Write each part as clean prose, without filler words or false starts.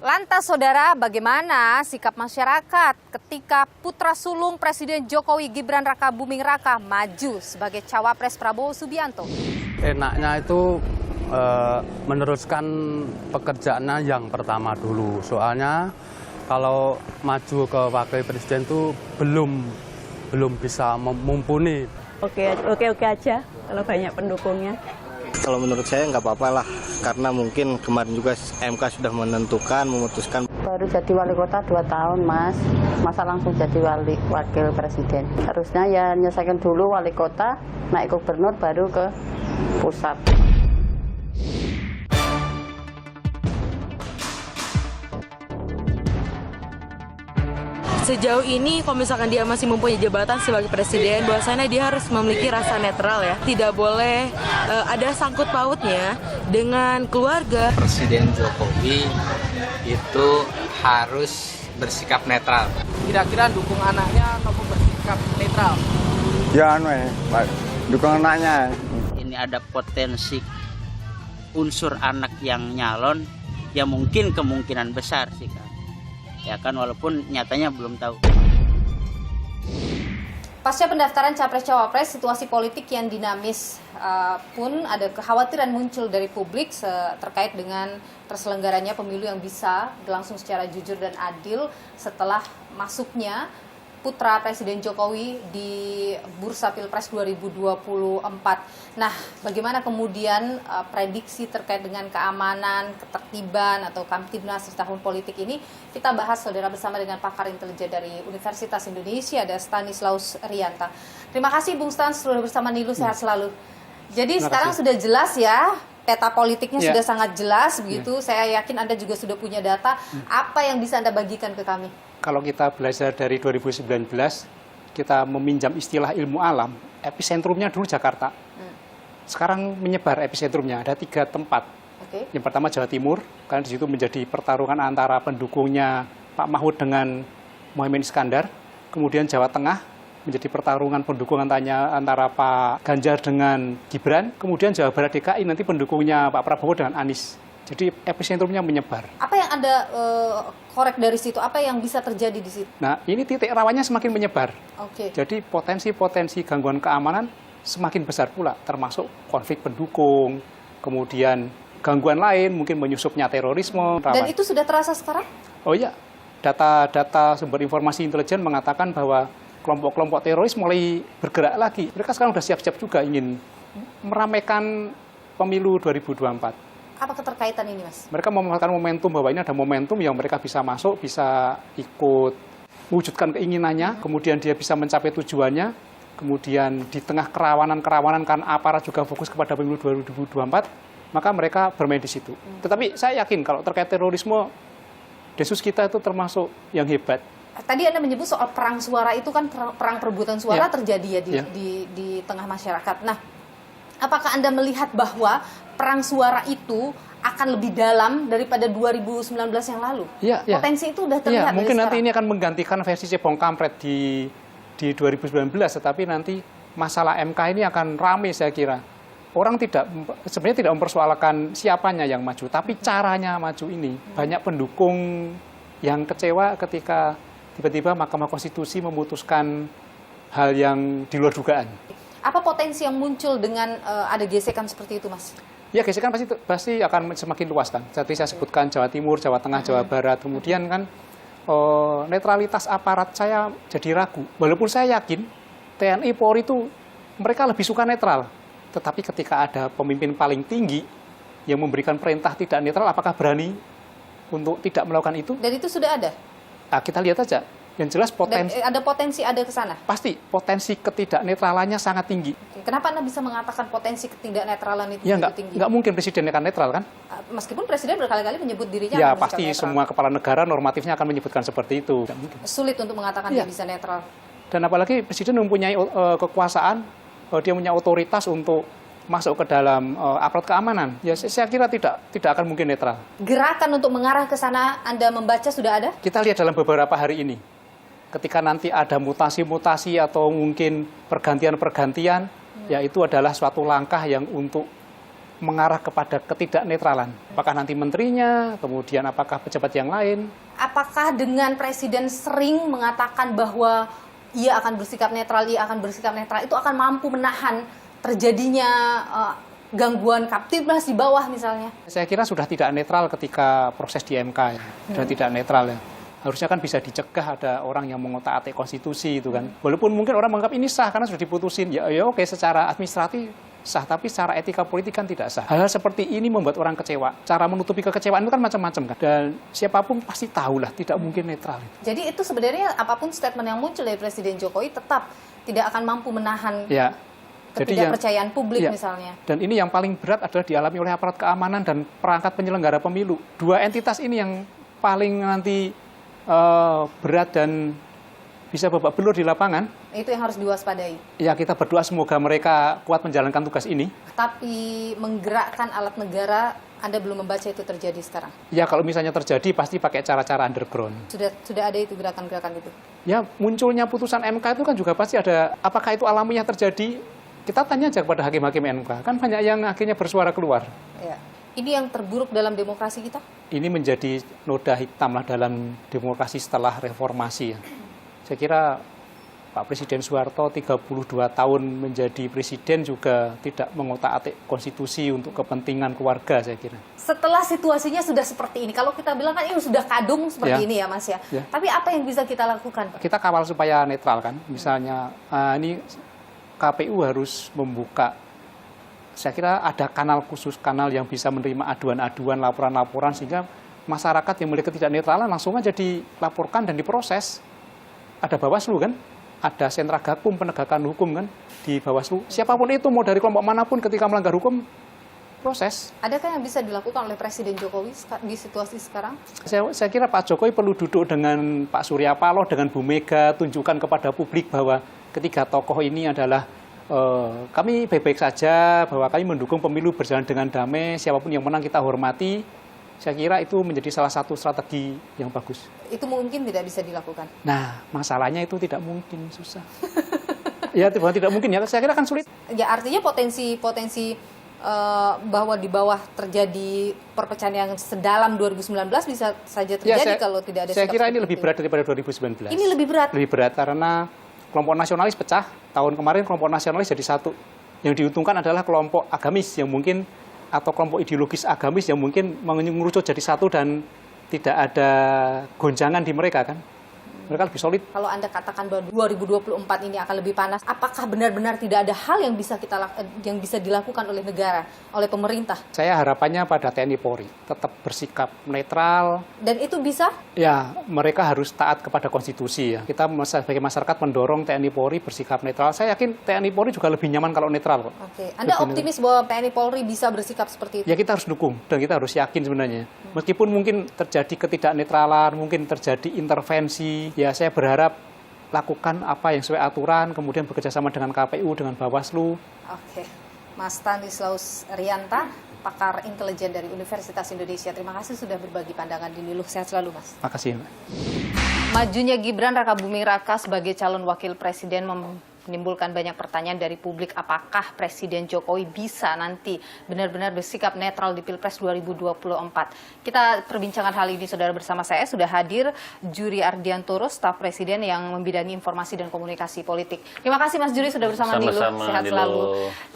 Lantas saudara, bagaimana sikap masyarakat ketika putra sulung Presiden Jokowi Gibran Rakabuming Raka maju sebagai cawapres Prabowo Subianto? Enaknya itu meneruskan pekerjaannya yang pertama dulu. Soalnya kalau maju ke wakil presiden itu belum bisa mumpuni. Oke aja kalau banyak pendukungnya. Kalau menurut saya nggak apa-apa lah, karena mungkin kemarin juga MK sudah memutuskan. Baru jadi wali kota 2 tahun, Mas. Masa langsung jadi wakil presiden. Harusnya ya nyelesaikan dulu wali kota, naik gubernur, baru ke pusat. Sejauh ini kalau misalkan dia masih mempunyai jabatan sebagai presiden, bahwasanya dia harus memiliki rasa netral ya. Tidak boleh ada sangkut pautnya dengan keluarga. Presiden Jokowi itu harus bersikap netral. Kira-kira dukung anaknya atau bersikap netral? Ya, dukung anaknya. Ini ada potensi unsur anak yang nyalon, ya mungkin kemungkinan besar sih kan. Ya kan, walaupun nyatanya belum tahu. Pasca pendaftaran Capres-Cawapres, situasi politik yang dinamis pun ada kekhawatiran muncul dari publik terkait dengan terselenggaranya pemilu yang bisa berlangsung secara jujur dan adil setelah masuknya putra Presiden Jokowi di Bursa Pilpres 2024. Nah, bagaimana kemudian prediksi terkait dengan keamanan, ketertiban atau Kamtibnas di tahun politik ini? Kita bahas saudara bersama dengan pakar intelijen dari Universitas Indonesia, ada Stanislaus Rianta. Terima kasih Bung Stan, sudah bersama Nilu, sehat selalu. Jadi sekarang sudah jelas ya, peta politiknya sudah sangat jelas begitu. Saya yakin Anda juga sudah punya data. Apa yang bisa Anda bagikan ke kami? Kalau kita belajar dari 2019, kita meminjam istilah ilmu alam, episentrumnya dulu Jakarta. Sekarang menyebar episentrumnya, ada 3 tempat. Yang pertama Jawa Timur, karena di situ menjadi pertarungan antara pendukungnya Pak Mahfud dengan Mohaimin Iskandar. Kemudian Jawa Tengah menjadi pertarungan pendukung antara Pak Ganjar dengan Gibran. Kemudian Jawa Barat DKI nanti pendukungnya Pak Prabowo dengan Anies. Jadi episentrumnya menyebar. Apa yang Anda korek dari situ? Apa yang bisa terjadi di situ? Nah, ini titik rawannya semakin menyebar. Jadi potensi-potensi gangguan keamanan semakin besar pula, termasuk konflik pendukung, kemudian gangguan lain, mungkin menyusupnya terorisme. Dan itu sudah terasa sekarang? Oh iya, data sumber informasi intelijen mengatakan bahwa kelompok-kelompok teroris mulai bergerak lagi. Mereka sekarang sudah siap-siap juga ingin meramaikan pemilu 2024. Apa keterkaitan ini, Mas? Mereka memanfaatkan momentum bahwa ini ada momentum yang mereka bisa masuk, bisa ikut mewujudkan keinginannya, kemudian dia bisa mencapai tujuannya, kemudian di tengah kerawanan karena aparat juga fokus kepada pemilu 2024, maka mereka bermain di situ. Tetapi saya yakin kalau terkait terorisme, Densus kita itu termasuk yang hebat. Tadi Anda menyebut soal perang suara itu kan perang perebutan suara terjadi ya di tengah masyarakat. Nah, apakah Anda melihat bahwa perang suara itu akan lebih dalam daripada 2019 yang lalu? Potensi itu sudah terlihat. Mungkin nanti ini akan menggantikan versi cebong kampret di 2019, tetapi nanti masalah MK ini akan ramai saya kira. Orang sebenarnya tidak mempersoalkan siapanya yang maju, tapi caranya maju ini. Banyak pendukung yang kecewa ketika tiba-tiba Mahkamah Konstitusi memutuskan hal yang di luar dugaan. Apa potensi yang muncul dengan ada gesekan seperti itu, Mas? Ya, gesekan pasti akan semakin luas kan. Tadi saya sebutkan Jawa Timur, Jawa Tengah, Jawa Barat. Kemudian kan netralitas aparat saya jadi ragu. Walaupun saya yakin TNI, Polri itu mereka lebih suka netral. Tetapi ketika ada pemimpin paling tinggi yang memberikan perintah tidak netral, apakah berani untuk tidak melakukan itu? Dan itu sudah ada? Nah, kita lihat saja. Yang jelas potensi ada ke sana? Pasti, potensi ketidaknetralannya sangat tinggi. Kenapa Anda bisa mengatakan potensi ketidaknetralan itu tinggi? Nggak mungkin presiden akan netral kan? Meskipun presiden berkali-kali menyebut dirinya ya, pasti semua kepala negara normatifnya akan menyebutkan seperti itu. Sulit untuk mengatakan dia bisa netral. Dan apalagi presiden mempunyai kekuasaan, dia punya otoritas untuk masuk ke dalam aparat keamanan. Ya, saya kira tidak akan mungkin netral. Gerakan untuk mengarah ke sana Anda membaca sudah ada? Kita lihat dalam beberapa hari ini. Ketika nanti ada mutasi-mutasi atau mungkin pergantian-pergantian, ya itu adalah suatu langkah yang untuk mengarah kepada ketidaknetralan. Apakah nanti menterinya, kemudian apakah pejabat yang lain. Apakah dengan Presiden sering mengatakan bahwa ia akan bersikap netral, itu akan mampu menahan terjadinya gangguan Kamtibmas di bawah misalnya? Saya kira sudah tidak netral ketika proses di MK ya. Sudah tidak netral ya. Harusnya kan bisa dicegah ada orang yang mengotak-atik konstitusi itu kan. Walaupun mungkin orang menganggap ini sah karena sudah diputusin. Ya oke, secara administratif sah, tapi secara etika politik kan tidak sah. Hal-hal seperti ini membuat orang kecewa. Cara menutupi kekecewaan itu kan macam-macam kan. Dan siapapun pasti tahulah tidak mungkin netral. Jadi itu sebenarnya apapun statement yang muncul dari Presiden Jokowi tetap tidak akan mampu menahan ketidakpercayaan publik misalnya. Dan ini yang paling berat adalah dialami oleh aparat keamanan dan perangkat penyelenggara pemilu. Dua entitas ini yang paling nanti berat dan bisa babak belur di lapangan. Itu yang harus diwaspadai. Ya, kita berdoa semoga mereka kuat menjalankan tugas ini. Tapi menggerakkan alat negara, Anda belum membaca itu terjadi sekarang? Ya, kalau misalnya terjadi pasti pakai cara-cara underground. Sudah ada itu gerakan-gerakan itu? Ya, munculnya putusan MK itu kan juga pasti ada, apakah itu alamiah terjadi? Kita tanya aja kepada hakim-hakim MK. Kan banyak yang akhirnya bersuara keluar. Ya. Ini yang terburuk dalam demokrasi kita? Ini menjadi noda hitam lah dalam demokrasi setelah reformasi. Ya. Saya kira Pak Presiden Soeharto 32 tahun menjadi presiden juga tidak mengotak-atik konstitusi untuk kepentingan keluarga, saya kira. Setelah situasinya sudah seperti ini, kalau kita bilang kan ini sudah kadung seperti ini ya Mas ya. Tapi apa yang bisa kita lakukan? Kita kawal supaya netral kan. Misalnya ini KPU harus membuka, saya kira ada kanal khusus, kanal yang bisa menerima aduan-aduan, laporan-laporan, sehingga masyarakat yang memiliki ketidaknetralan langsung aja dilaporkan dan diproses. Ada Bawaslu kan, ada sentra gakum penegakan hukum kan di Bawaslu. Siapapun itu, mau dari kelompok manapun ketika melanggar hukum, proses. Adakah yang bisa dilakukan oleh Presiden Jokowi di situasi sekarang? Saya kira Pak Jokowi perlu duduk dengan Pak Surya Paloh, dengan Bu Mega, tunjukkan kepada publik bahwa ketiga tokoh ini adalah kami baik-baik saja, bahwa kami mendukung pemilu berjalan dengan damai, siapapun yang menang kita hormati. Saya kira itu menjadi salah satu strategi yang bagus. Itu mungkin tidak bisa dilakukan? Nah, masalahnya itu tidak mungkin, susah. Ya, tidak mungkin ya, saya kira kan sulit. Ya, artinya potensi bahwa di bawah terjadi perpecahan yang sedalam 2019 bisa saja terjadi kalau tidak ada. Saya kira ini lebih berat daripada 2019. Ini lebih berat? Lebih berat karena kelompok nasionalis pecah. Tahun kemarin kelompok nasionalis jadi satu. Yang diuntungkan adalah kelompok agamis yang mungkin, atau kelompok ideologis agamis yang mungkin mengerucut jadi satu dan tidak ada gonjangan di mereka kan. Mereka lebih solid. Kalau Anda katakan bahwa 2024 ini akan lebih panas, apakah benar-benar tidak ada hal yang bisa dilakukan oleh negara, oleh pemerintah? Saya harapannya pada TNI Polri tetap bersikap netral. Dan itu bisa? Ya, mereka harus taat kepada konstitusi ya. Kita sebagai masyarakat mendorong TNI Polri bersikap netral. Saya yakin TNI Polri juga lebih nyaman kalau netral kok. Oke. Anda optimis bahwa TNI Polri bisa bersikap seperti itu? Ya, kita harus dukung dan kita harus yakin sebenarnya. Meskipun mungkin terjadi ketidaknetralan, mungkin terjadi intervensi, ya saya berharap lakukan apa yang sesuai aturan, kemudian bekerjasama dengan KPU, dengan Bawaslu. Oke. Mas Stanislaus Rianta, pakar intelijen dari Universitas Indonesia. Terima kasih sudah berbagi pandangan di Niluh. Sehat selalu, Mas. Terima kasih, Mbak. Majunya Gibran Rakabuming Raka sebagai calon wakil presiden menimbulkan banyak pertanyaan dari publik, apakah Presiden Jokowi bisa nanti benar-benar bersikap netral di Pilpres 2024. Kita perbincangan hal ini, saudara, bersama saya sudah hadir Juri Ardiantoro, staf Presiden yang membidangi informasi dan komunikasi politik. Terima kasih Mas Juri sudah bersama Niluh. Sehat selalu.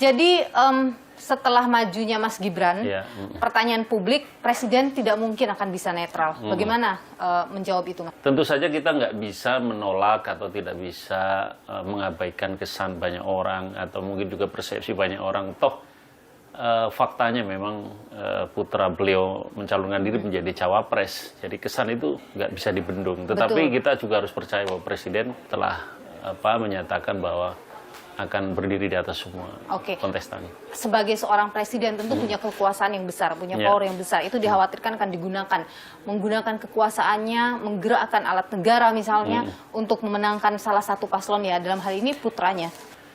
Jadi setelah majunya Mas Gibran, pertanyaan publik, Presiden tidak mungkin akan bisa netral. Bagaimana menjawab itu, Mas? Tentu saja kita nggak bisa menolak atau tidak bisa mengabaikan kesan banyak orang atau mungkin juga persepsi banyak orang. Toh faktanya memang putra beliau mencalonkan diri menjadi cawapres. Jadi kesan itu nggak bisa dibendung. Tetapi kita juga harus percaya bahwa Presiden telah menyatakan bahwa akan berdiri di atas semua kontestan. Sebagai seorang presiden tentu punya kekuasaan yang besar, punya power yang besar. Itu dikhawatirkan akan menggunakan kekuasaannya, menggerakkan alat negara misalnya untuk memenangkan salah satu paslon, ya dalam hal ini putranya.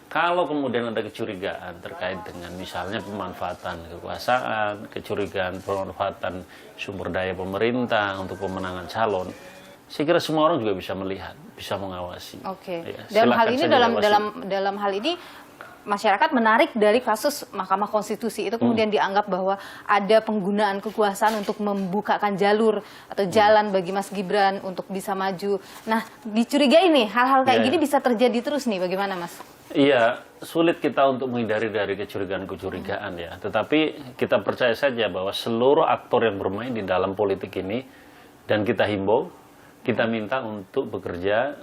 Kalau kemudian ada kecurigaan terkait dengan misalnya pemanfaatan kekuasaan, kecurigaan pemanfaatan sumber daya pemerintah untuk pemenangan calon, saya kira semua orang juga bisa melihat, bisa mengawasi. Oke. Ya, dalam hal ini masyarakat menarik dari kasus Mahkamah Konstitusi itu kemudian dianggap bahwa ada penggunaan kekuasaan untuk membukakan jalur atau jalan bagi Mas Gibran untuk bisa maju. Nah, dicurigai nih hal-hal kayak gini bisa terjadi terus nih, bagaimana Mas? Iya, sulit kita untuk menghindari dari kecurigaan-kecurigaan ya. Tetapi kita percaya saja bahwa seluruh aktor yang bermain di dalam politik ini, dan kita himbau, kita minta untuk bekerja,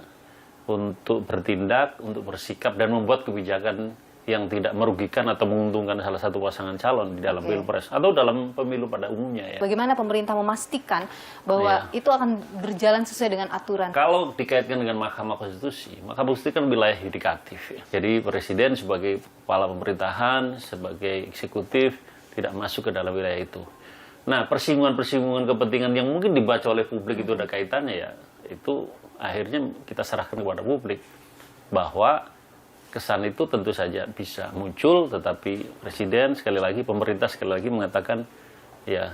untuk bertindak, untuk bersikap, dan membuat kebijakan yang tidak merugikan atau menguntungkan salah satu pasangan calon di dalam pilpres atau dalam pemilu pada umumnya ya. Bagaimana pemerintah memastikan bahwa itu akan berjalan sesuai dengan aturan? Kalau dikaitkan dengan Mahkamah Konstitusi kan wilayah yudikatif ya. Jadi Presiden sebagai kepala pemerintahan, sebagai eksekutif tidak masuk ke dalam wilayah itu. Nah, persinggungan-persinggungan kepentingan yang mungkin dibaca oleh publik itu ada kaitannya ya, itu akhirnya kita serahkan kepada publik bahwa kesan itu tentu saja bisa muncul, tetapi Presiden sekali lagi, pemerintah sekali lagi mengatakan ya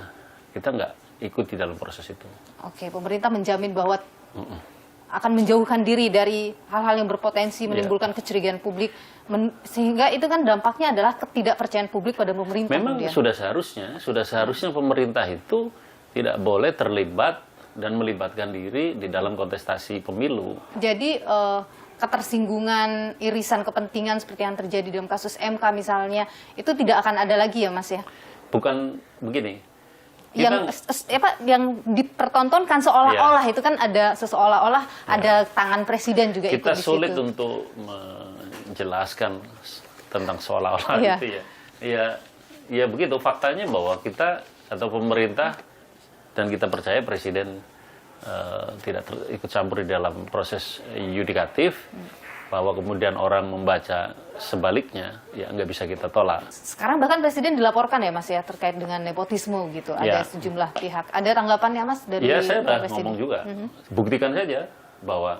kita nggak ikut di dalam proses itu. Oke, pemerintah menjamin bahwa akan menjauhkan diri dari hal-hal yang berpotensi menimbulkan kecurigaan publik, sehingga itu kan dampaknya adalah ketidakpercayaan publik pada pemerintah. Memang kemudian. sudah seharusnya pemerintah itu tidak boleh terlibat dan melibatkan diri di dalam kontestasi pemilu. Jadi ketersinggungan, irisan kepentingan seperti yang terjadi dalam kasus MK misalnya, itu tidak akan ada lagi ya Mas ya? Bukan begini. Yang dipertontonkan seolah-olah itu kan ada seolah-olah ada tangan presiden juga ikut di situ. Kita sulit untuk menjelaskan tentang seolah-olah itu ya. Ya begitu, faktanya bahwa kita atau pemerintah dan kita percaya presiden tidak ikut campur di dalam proses yudikatif, bahwa kemudian orang membaca sebaliknya, ya nggak bisa kita tolak. Sekarang bahkan presiden dilaporkan ya Mas ya, terkait dengan nepotisme gitu, ada sejumlah pihak. Ada tanggapannya Mas dari ya, saya udah presiden? ngomong juga, buktikan saja bahwa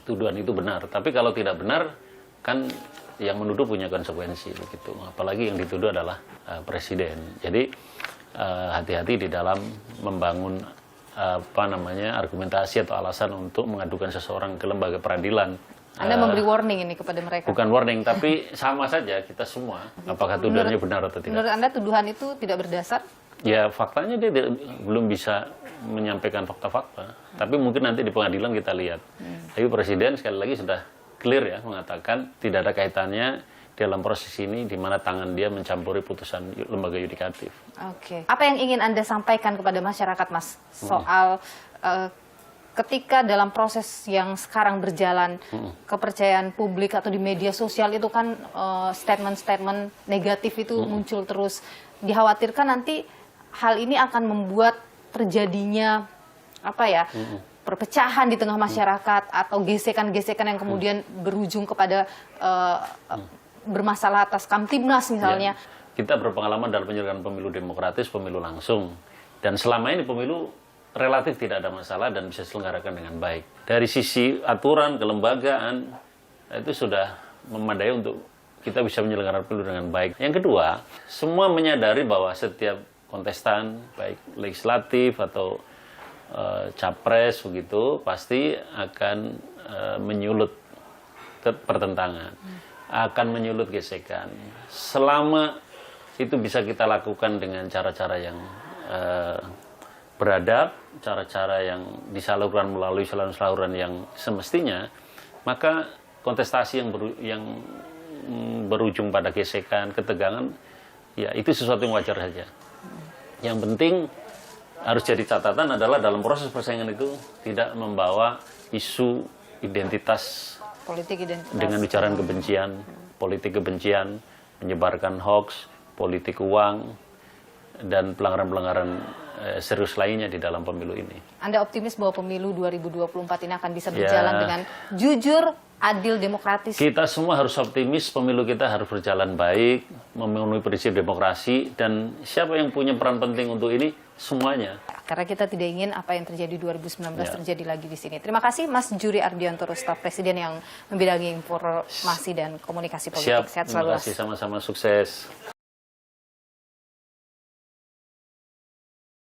tuduhan itu benar. Tapi kalau tidak benar, kan yang menuduh punya konsekuensi begitu. Apalagi yang dituduh adalah presiden. Jadi hati-hati di dalam membangun argumentasi atau alasan untuk mengadukan seseorang ke lembaga peradilan. Anda memberi warning ini kepada mereka? Bukan warning, tapi sama saja kita semua. Apakah tuduhannya benar atau tidak? Menurut Anda tuduhan itu tidak berdasar? Ya faktanya dia belum bisa menyampaikan fakta-fakta. Tapi mungkin nanti di pengadilan kita lihat. Tapi Presiden sekali lagi sudah clear ya mengatakan tidak ada kaitannya dalam proses ini di mana tangan dia mencampuri putusan lembaga yudikatif. Oke. Apa yang ingin Anda sampaikan kepada masyarakat, Mas, soal ketika dalam proses yang sekarang berjalan, kepercayaan publik atau di media sosial itu kan statement-statement negatif itu muncul terus. Dikhawatirkan nanti hal ini akan membuat terjadinya perpecahan di tengah masyarakat atau gesekan-gesekan yang kemudian berujung kepada bermasalah atas Kamtibnas misalnya. Ya, kita berpengalaman dalam penyelenggaraan pemilu demokratis, pemilu langsung. Dan selama ini pemilu relatif tidak ada masalah dan bisa diselenggarakan dengan baik. Dari sisi aturan, kelembagaan, itu sudah memadai untuk kita bisa menyelenggarakan pemilu dengan baik. Yang kedua, semua menyadari bahwa setiap kontestan, baik legislatif atau capres begitu, pasti akan menyulut pertentangan. Akan menyulut gesekan. Selama itu bisa kita lakukan dengan cara-cara yang beradab, cara-cara yang disalurkan melalui saluran-saluran yang semestinya, maka kontestasi yang berujung pada gesekan, ketegangan, ya itu sesuatu yang wajar saja. Yang penting harus jadi catatan adalah dalam proses persaingan itu tidak membawa isu identitas dengan ujaran kebencian, politik kebencian, menyebarkan hoax, politik uang, dan pelanggaran-pelanggaran serius lainnya di dalam pemilu ini. Anda optimis bahwa pemilu 2024 ini akan bisa berjalan dengan jujur, adil, demokratis? Kita semua harus optimis, pemilu kita harus berjalan baik, memenuhi prinsip demokrasi, dan siapa yang punya peran penting untuk ini? Semuanya. Karena kita tidak ingin apa yang terjadi 2019 terjadi lagi di sini. Terima kasih Mas Juri Ardiantoro, staf Presiden yang membidangi informasi dan komunikasi politik. Siap, terima kasih, sama-sama sukses.